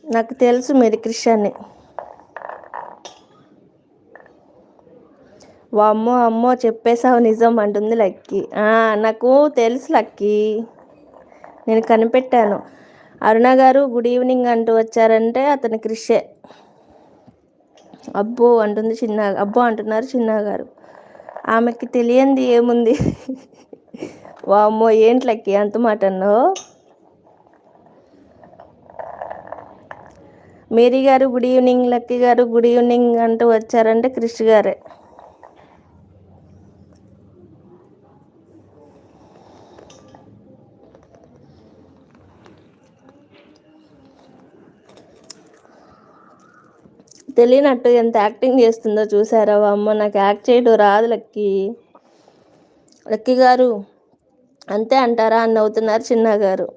నాకు తెలుసు మీది క్రిష్ అని. వామ్మో అమ్మో చెప్పేశావు నిజం అంటుంది లక్కీ. నాకు తెలుసు లక్కీ, నేను కనిపెట్టాను. అరుణ గారు గుడ్ ఈవినింగ్ అంటూ వచ్చారంటే అతని క్రిషే. అబ్బో అంటుంది చిన్న, అబ్బో అంటున్నారు చిన్న గారు. ఆమెకి తెలియంది ఏముంది. వామ్మో ఏంటి లక్కీ అంత మాట అన్నావు. మేరీ గారు గుడ్ ఈవినింగ్, లక్కీ గారు గుడ్ ఈవినింగ్ అంటూ వచ్చారంటే క్రిష్ గారే. తెలియనట్టు ఎంత యాక్టింగ్ చేస్తుందో చూసారా. అమ్మ నాకు యాక్ట్ చేయడం రాదు లక్కీ. లక్కీ గారు అంతే అంటారా అని నవ్వుతున్నారు చిన్న గారు.